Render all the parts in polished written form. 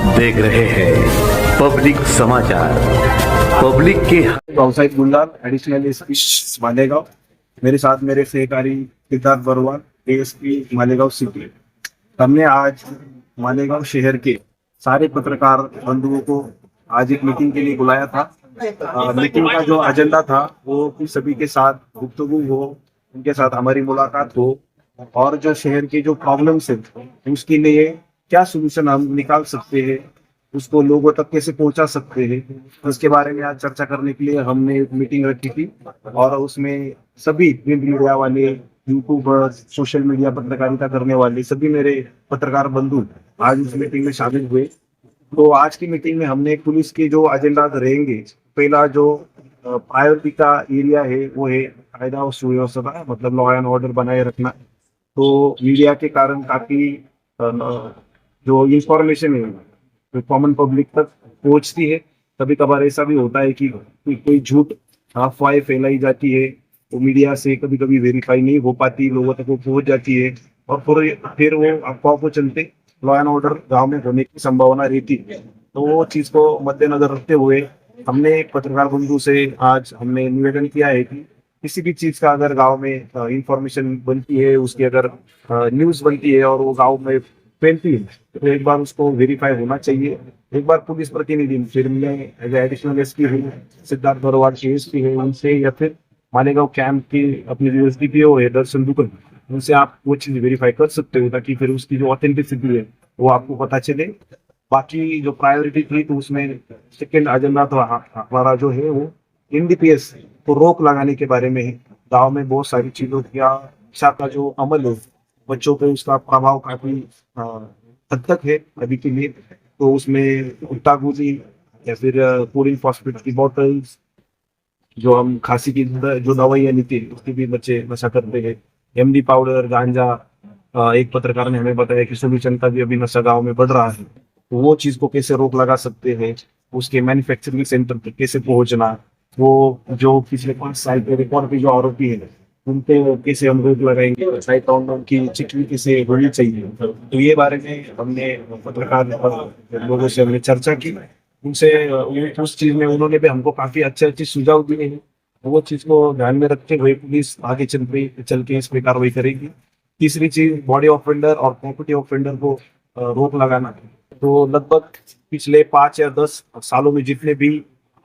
देख रहे हैं पब्लिक समाचार। पब्लिक के व्यावसायिक गुलदार एडिशनल एसपी मालेगांव, मेरे साथ मेरे सहकारी सिद्धार्थ बरवाल, एएसपी मालेगांव सिटी। हमने आज मालेगांव शहर के सारे पत्रकार बंधुओं को आज एक मीटिंग के लिए बुलाया था। मीटिंग का जो एजेंडा था वो कि सभी के साथ गुफ्तगू हो, उनके साथ हमारी मुलाकात हो और जो शहर की जो प्रॉब्लम्स है उसके लिए क्या सोल्यूशन हम निकाल सकते हैं, उसको लोगों तक कैसे पहुंचा सकते हैं, उसके बारे में आज चर्चा करने के लिए हमने एक मीटिंग रखी थी। और उसमें सभी प्रिंट मीडिया वाले, यूट्यूबर, सोशल मीडिया पत्रकारिता करने वाले सभी मेरे पत्रकार बंधु आज उस मीटिंग में शामिल हुए। तो आज की मीटिंग में हमने पुलिस के जो एजेंडा रहेंगे, पहला जो प्रायोरिटी का एरिया है वो है कायदा और सुव्यवस्था, मतलब लॉ एंड ऑर्डर बनाए रखना। तो मीडिया के कारण काफी जो इंफॉर्मेशन है कॉमन पब्लिक तक पहुंचती है। कभी कभार ऐसा भी होता है कि कोई झूठ अफवाहें फैलाई जाती है, वो मीडिया से कभी कभी वेरीफाई नहीं हो पाती, लोगों तक वो पहुंच जाती है और फिर वो अफवाह को चलते लॉ एंड ऑर्डर गांव में होने की संभावना रहती है। तो वो चीज को मद्देनजर रखते हुए हमने पत्रकार बंधु से आज हमने निवेदन किया है कि किसी भी चीज का अगर गांव में इंफॉर्मेशन बनती है, उसकी अगर न्यूज बनती है और वो गांव में फैलती है तो एक बार उसको वेरीफाई होना चाहिए। एक बार पुलिस प्रतिनिधि, फिर मैं एज एडिशनल एसपी हूँ, सिद्धार्थ बरवाल एएसपी है, उनसे या फिर मालेगांव कैंप की अपनी जो एसडीपीओ है दर्शन दुकन, उनसे आप वो चीज वेरीफाई कर सकते हो ताकि फिर उसकी जो ऑथेंटिसिटी है वो आपको पता चले। बाकी जो प्रायोरिटी थी तो उसमें सेकेंड एजेंडा तो हमारा जो है वो एनडीपीएस को रोक लगाने के बारे में है। गाँव में बहुत सारी चीजों का शिक्षा का जो अमल है, बच्चों पे उसका प्रभाव काफी हद तक है अभी के लिए। तो उसमें गुट्टागुजी या फिर क्लोरीन फॉस्फेट की बॉटल्स, जो हम खांसी की जो दवाइयाँ लेते हैं उसके भी बच्चे नशा करते हैं, एमडी पाउडर, गांजा। एक पत्रकार ने हमें बताया कि सोल्यूशन का भी अभी नशा गाँव में बढ़ रहा है। तो वो चीज को कैसे रोक लगा सकते हैं, उसके मैन्युफैक्चरिंग सेंटर तक कैसे पहुंचना, वो जो पिछले 5 साल के रिकॉर्ड पे जो आरोपी है उनके कैसे हम रोक लगाएंगे, साइट काउंटर की चिटवी कैसे होनी चाहिए। तो ये बारे में हमने पत्रकार लोगों से हमने चर्चा की। उनसे उस चीज में उन्होंने भी हमको काफी अच्छे अच्छे सुझाव दिए हैं। वो चीज को ध्यान में रखते हुए पुलिस आगे चल के इस पे कार्रवाई करेगी। तीसरी चीज बॉडी ऑफेंडर और प्रॉपर्टी ऑफेंडर को रोक लगाना। तो लगभग पिछले 5 या 10 सालों में जितने भी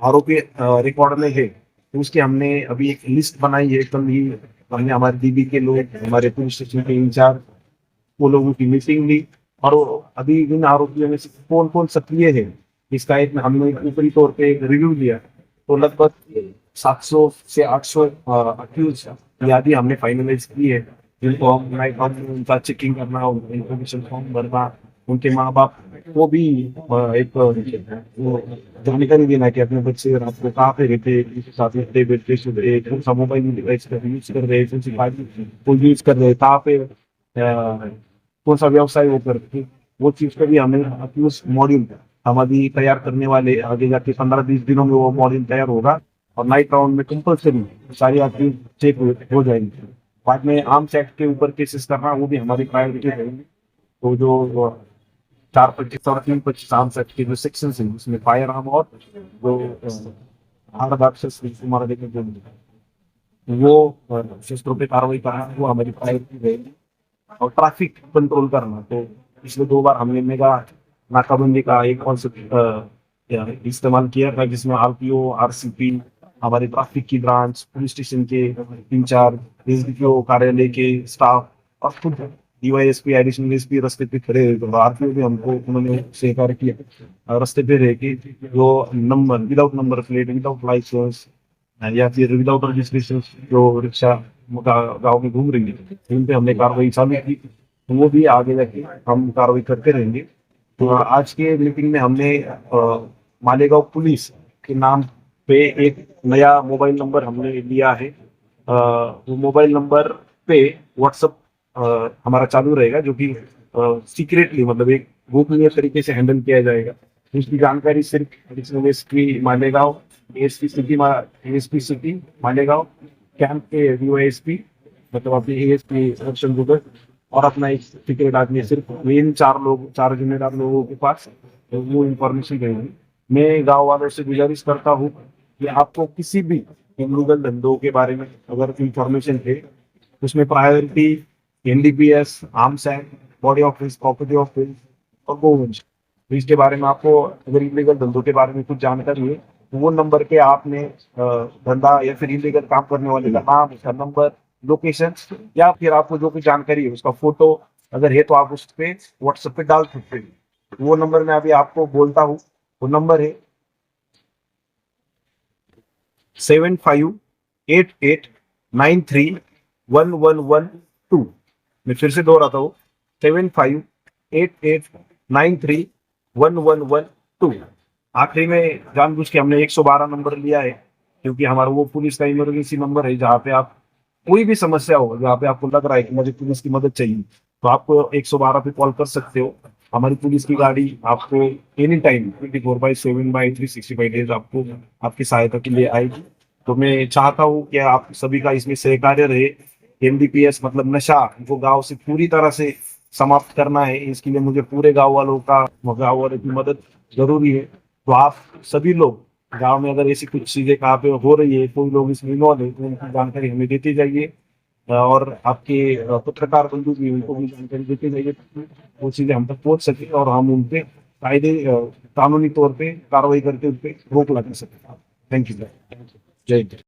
आरोपी रिकॉर्ड में है तो उसकी हमने अभी एक लिस्ट बनाई है एकदम ही। हमने हमारे डीबी के लोग, हमारे पुलिस स्टेशन के इंचार्ज, वो लोगों की मीटिंग ली और अभी इन आरोपियों में से कौन कौन सक्रिय है इसका एक हमने ऊपरी तौर पे एक रिव्यू लिया। तो लगभग 700 से 800 अक्यूज की यादी हमने फाइनलाइज की है, जिनको हम उनका चेकिंग करना, उनका इन्फॉर्मेशन फॉर्म भरना, उनके माँ बाप को भी एक वो जानकारी देना कि अपने बच्चे रात को कहाँ पे रहते, किसके साथ रहते, बैठते सोते, कौन सा मोबाइल डिवाइस का यूज कर रहे, कौन सी गाड़ी को यूज कर रहे, कहाँ पे कौन सा व्यवसाय वो करते हैं। वो चीज का भी हमें अक्यूज मॉड्यूल हम अभी तैयार करने वाले, आगे जाके 15-20 दिनों में वो मॉड्यूल तैयार होगा और नाइट राउंड में कंपल्सरी सारी अक्यूज चेक हो जाएंगे। बाद में आर्म्स एक्ट के ऊपर केसेस करना वो भी हमारी प्रायोरिटी रहेगी। तो जो 425 और 325 आर्म्स एक्ट के जो सेक्शन है उसमें फायर आर्म और जो हार्ड शस्त्र मारने के जो वो शस्त्रों पे कार्रवाई करना वो हमारी प्रायोरिटी रहेगी। और ट्रैफिक कंट्रोल करना, तो पिछले 2 बार हमने मेगा नाकाबंदी का एक कॉन्सेप्ट इस्तेमाल किया था जिसमें आरपीओ, आरसीपी, हमारे ट्रैफिक की ब्रांच, पुलिस स्टेशन के इंचार्ज, एसडीपीओ कार्यालय के स्टाफ और खुद डीवाईएसपी, एडिशनल एसपी रास्ते पे खड़े रहे। तो आरपीओ भी हमको उन्होंने सहकार किया रास्ते पे रह के, जो number without number plate, without licence या फिर विदाउट रजिस्ट्रेशन जो रिक्शा गाँव में घूम रही है उन पे हमने कार्रवाई चालू की। तो वो भी आगे जाके हम कार्रवाई करते रहेंगे। तो आज के मीटिंग में हमने मालेगांव पुलिस के नाम पे एक नया मोबाइल नंबर हमने लिया है। वो मोबाइल नंबर पे व्हाट्सएप हमारा चालू रहेगा, जो कि सीक्रेटली, मतलब एक गोपनीय तरीके से हैंडल किया जाएगा। उसकी जानकारी सिर्फ additional SP Malegaon, ASP city Malegaon camp के डीवाईएसपी, मतलब अपने एएसपी दर्शन दुबे और अपना एक सीक्रेट आदमी, सिर्फ इन 4 जिम्मेदार लोगों के पास वो इंफॉर्मेशन देंगे। मैं गांव वालों से गुजारिश करता हूँ कि आपको किसी भी इलीगल धंधों के बारे में अगर इंफॉर्मेशन है, उसमें priority NDPS, arms act, body office, property office और गोवंश, तो इसके बारे में आपको अगर इलीगल धंधों के बारे में कुछ जानकारी है तो वो नंबर पे आपने धंधा या फिर इलीगल काम करने वाले का नाम, उसका नंबर, लोकेशन, या फिर आपको जो भी जानकारी है उसका फोटो अगर है तो आप उस पे व्हाट्सएप पे डाल सकते हैं। वो नंबर मैं अभी आपको बोलता हूँ, वो नंबर है 7588931112। मैं फिर से दोहराता हूँ, 7588931112। आखिरी में जानबूझ के हमने 112 नंबर लिया है क्योंकि हमारा वो पुलिस का इमरजेंसी नंबर है, जहाँ पे आप कोई भी समस्या हो, जहाँ पे आपको लग रहा है कि मुझे पुलिस की मदद चाहिए, तो आपको 112 पे कॉल कर सकते हो। हमारी पुलिस की गाड़ी आपको एनी टाइम 24/7/365 डेज आपको आपकी सहायता के लिए आएगी। तो मैं चाहता हूँ कि आप सभी का इसमें सहकार्य रहे। एनडीपीएस मतलब नशा को गांव से पूरी तरह से समाप्त करना है, इसके लिए मुझे पूरे गांव वालों की मदद जरूरी है। तो आप सभी लोग गांव में अगर ऐसी कुछ चीजें कहाँ पे हो रही है, कोई लोग इसमें इन्वॉल्व है, तो उनकी जानकारी हमें देती जाइए। और आपके पत्रकार बंधु भी, उनको भी जानकारी देते जाइए ताकि वो चीजें हम तक पहुंच सके और हम उन पे कानूनी तौर पे कार्रवाई करके उन पे रोक लगा सकें। Thank you. जय हिंद।